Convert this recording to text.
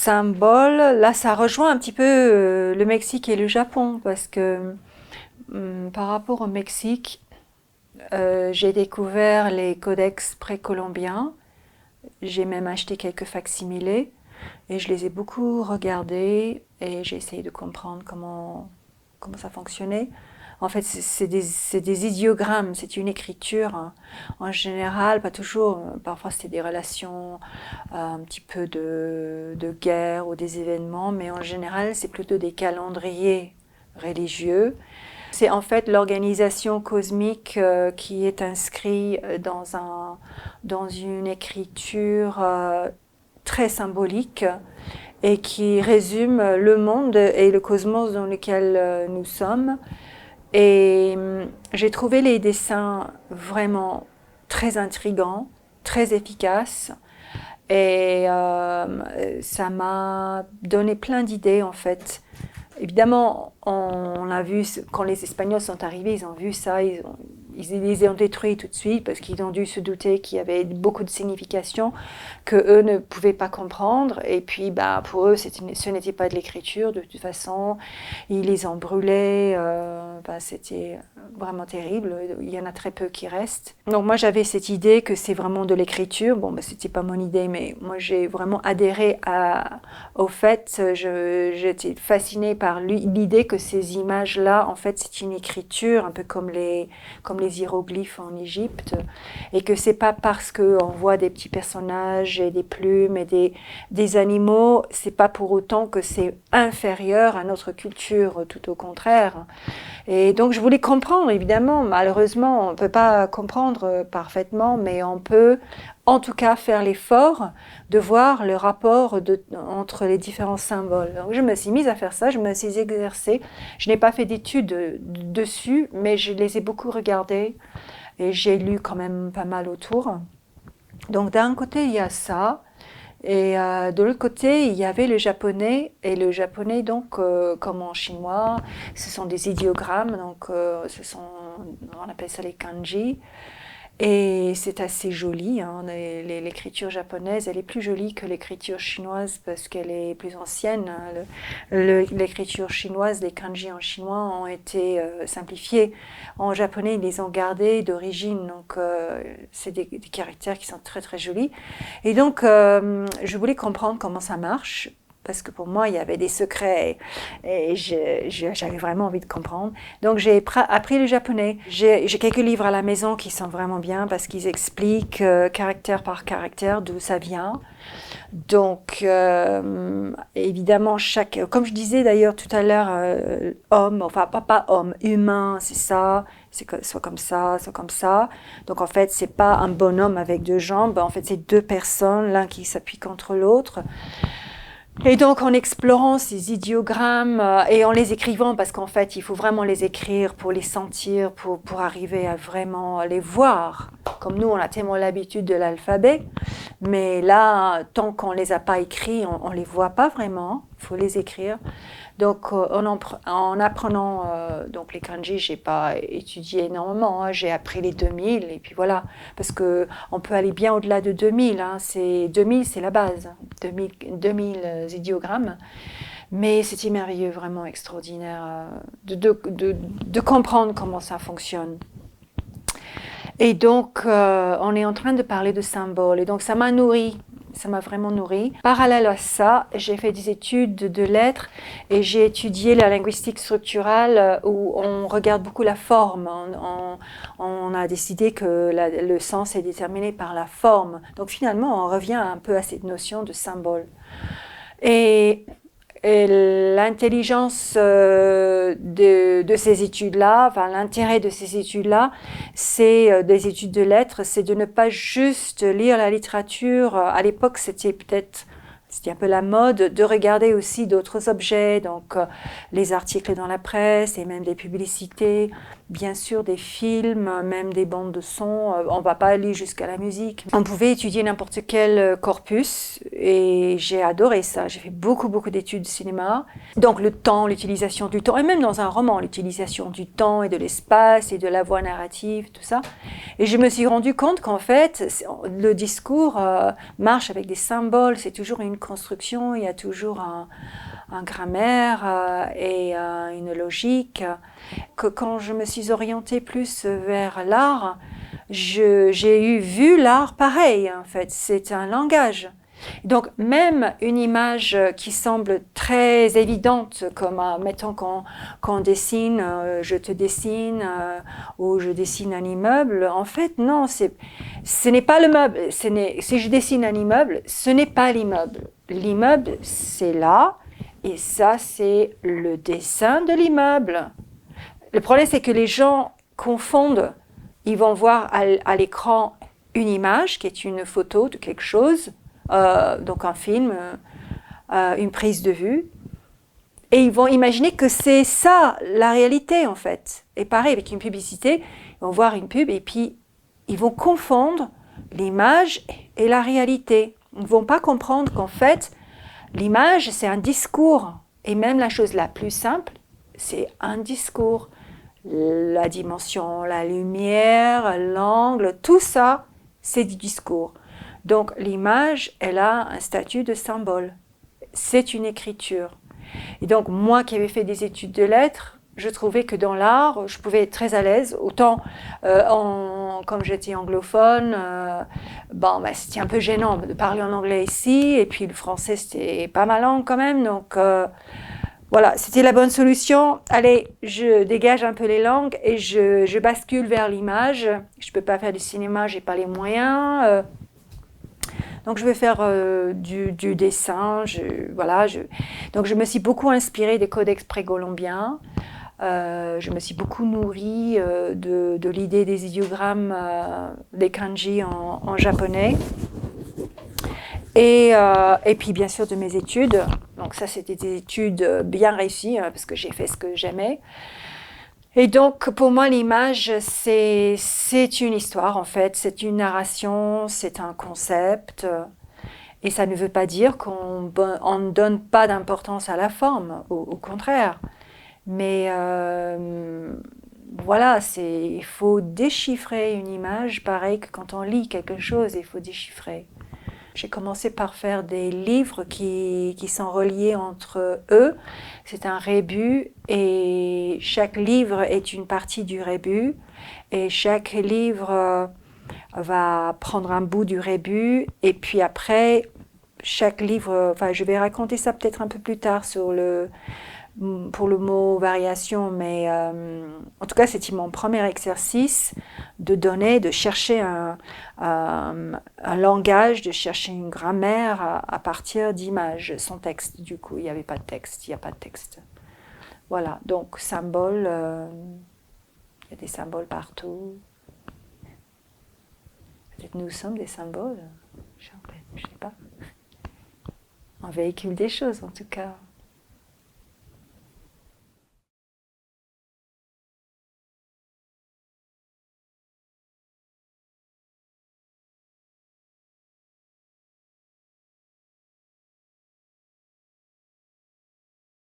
symbole, là ça rejoint un petit peu le Mexique et le Japon parce que par rapport au Mexique, j'ai découvert les codex précolombiens, j'ai même acheté quelques facsimilés et je les ai beaucoup regardés et j'ai essayé de comprendre comment ça fonctionnait. En fait, c'est des idiogrammes, c'est une écriture hein. En général, pas toujours, parfois c'est des relations, un petit peu de guerre ou des événements, mais en général, c'est plutôt des calendriers religieux. C'est en fait l'organisation cosmique qui est inscrite dans une écriture très symbolique et qui résume le monde et le cosmos dans lequel nous sommes. Et j'ai trouvé les dessins vraiment très intrigants, très efficaces. Et ça m'a donné plein d'idées en fait. Évidemment, on a vu, quand les Espagnols sont arrivés, ils ont vu ça, ils les ont détruits tout de suite parce qu'ils ont dû se douter qu'il y avait beaucoup de significations que eux ne pouvaient pas comprendre. Et puis, bah, pour eux, ce n'était pas de l'écriture. De toute façon, ils les ont brûlés. Bah, c'était vraiment terrible. Il y en a très peu qui restent. Donc moi, j'avais cette idée que c'est vraiment de l'écriture. Bon, bah, c'était pas mon idée, mais moi, j'ai vraiment adhéré au fait. J'étais fascinée par l'idée que ces images-là, en fait, c'est une écriture, un peu comme les hiéroglyphes en Égypte, et que c'est pas parce qu'on voit des petits personnages et des plumes et des animaux, c'est pas pour autant que c'est inférieur à notre culture, tout au contraire. Et donc je voulais comprendre, évidemment, malheureusement, on peut pas comprendre parfaitement, mais on peut en tout cas faire l'effort de voir le rapport entre les différents symboles. Donc je me suis mise à faire ça, je me suis exercée. Je n'ai pas fait d'études dessus, mais je les ai beaucoup regardés et j'ai lu quand même pas mal autour. Donc d'un côté, il y a ça. Et de l'autre côté, il y avait le japonais. Et le japonais, donc, comme en chinois, ce sont des idéogrammes. Donc, on appelle ça les kanji. Et c'est assez joli, hein. L'écriture japonaise, elle est plus jolie que l'écriture chinoise parce qu'elle est plus ancienne. L'écriture chinoise, les kanji en chinois ont été simplifiés. En japonais, ils les ont gardés d'origine, donc c'est des caractères qui sont très très jolis. Et donc, je voulais comprendre comment ça marche. Parce que pour moi, il y avait des secrets et j'avais vraiment envie de comprendre. Donc, j'ai appris le japonais. J'ai quelques livres à la maison qui sont vraiment bien parce qu'ils expliquent caractère par caractère d'où ça vient. Donc, évidemment, comme je disais d'ailleurs tout à l'heure, homme, enfin pas homme, humain, c'est ça, c'est soit comme ça, soit comme ça. Donc, en fait, c'est pas un bonhomme avec deux jambes. En fait, c'est deux personnes, l'un qui s'appuie contre l'autre. Et donc en explorant ces idéogrammes et en les écrivant, parce qu'en fait il faut vraiment les écrire pour les sentir, pour arriver à vraiment les voir. Comme nous on a tellement l'habitude de l'alphabet, mais là tant qu'on les a pas écrits, on les voit pas vraiment, il faut les écrire. Donc en apprenant donc les kanji, j'ai pas étudié énormément, hein, j'ai appris les 2000 et puis voilà, parce que on peut aller bien au-delà de 2000, hein, 2000 c'est la base, 2000 idéogrammes, mais c'était merveilleux, vraiment extraordinaire de comprendre comment ça fonctionne. Et donc on est en train de parler de symboles et donc ça m'a nourri. Ça m'a vraiment nourri. Parallèle à ça, j'ai fait des études de lettres et j'ai étudié la linguistique structurale où on regarde beaucoup la forme. On a décidé que le sens est déterminé par la forme. Donc finalement, on revient un peu à cette notion de symbole. Et l'intelligence de ces études-là, enfin l'intérêt de ces études-là, c'est des études de lettres, c'est de ne pas juste lire la littérature. À l'époque, c'était un peu la mode de regarder aussi d'autres objets, donc les articles dans la presse et même des publicités, bien sûr des films, même des bandes de son. On ne va pas aller jusqu'à la musique. On pouvait étudier n'importe quel corpus Et j'ai adoré ça. J'ai fait beaucoup d'études de cinéma. Donc le temps, l'utilisation du temps, et même dans un roman, l'utilisation du temps et de l'espace et de la voix narrative, tout ça. Et je me suis rendu compte qu'en fait, le discours marche avec des symboles. C'est toujours une construction, il y a toujours un grammaire et une logique. Que quand je me suis orientée plus vers l'art, j'ai vu l'art pareil, en fait. C'est un langage. Donc, même une image qui semble très évidente, comme mettons qu'on dessine, je te dessine, ou je dessine un immeuble, en fait, non, ce n'est pas le meuble. Si je dessine un immeuble, ce n'est pas l'immeuble. L'immeuble, c'est là, et ça, c'est le dessin de l'immeuble. Le problème, c'est que les gens confondent. Ils vont voir à l'écran une image qui est une photo de quelque chose, donc un film, une prise de vue, et ils vont imaginer que c'est ça la réalité en fait. Et pareil avec une publicité, ils vont voir une pub et puis ils vont confondre l'image et la réalité. Ils ne vont pas comprendre qu'en fait, l'image c'est un discours, et même la chose la plus simple, c'est un discours. La dimension, la lumière, l'angle, tout ça, c'est du discours. Donc l'image, elle a un statut de symbole. C'est une écriture. Et donc moi qui avais fait des études de lettres, je trouvais que dans l'art, je pouvais être très à l'aise. Autant comme j'étais anglophone, c'était un peu gênant de parler en anglais ici. Et puis le français, c'était pas ma langue quand même. Donc voilà, c'était la bonne solution. Allez, je dégage un peu les langues et je bascule vers l'image. Je ne peux pas faire du cinéma, je n'ai pas les moyens. Donc je vais faire du dessin. Donc je me suis beaucoup inspirée des codex précolombiens. Je me suis beaucoup nourrie de l'idée des idéogrammes, des kanji en japonais. Et puis bien sûr de mes études. Donc ça c'était des études bien réussies parce que j'ai fait ce que j'aimais. Et donc pour moi l'image c'est une histoire en fait, c'est une narration, c'est un concept. Et ça ne veut pas dire qu'on ne donne pas d'importance à la forme, au contraire. Mais voilà, il faut déchiffrer une image, pareil que quand on lit quelque chose, il faut déchiffrer. J'ai commencé par faire des livres qui sont reliés entre eux. C'est un rébus et chaque livre est une partie du rébus. Et chaque livre va prendre un bout du rébus. Et puis après, chaque livre, je vais raconter ça peut-être un peu plus tard pour le mot variation, mais en tout cas, c'était mon premier exercice de chercher un langage, de chercher une grammaire à partir d'images, sans texte. Du coup, il n'y avait pas de texte, il n'y a pas de texte. Voilà, donc symboles, il y a des symboles partout. Peut-être nous sommes des symboles, je ne sais pas. On véhicule des choses en tout cas.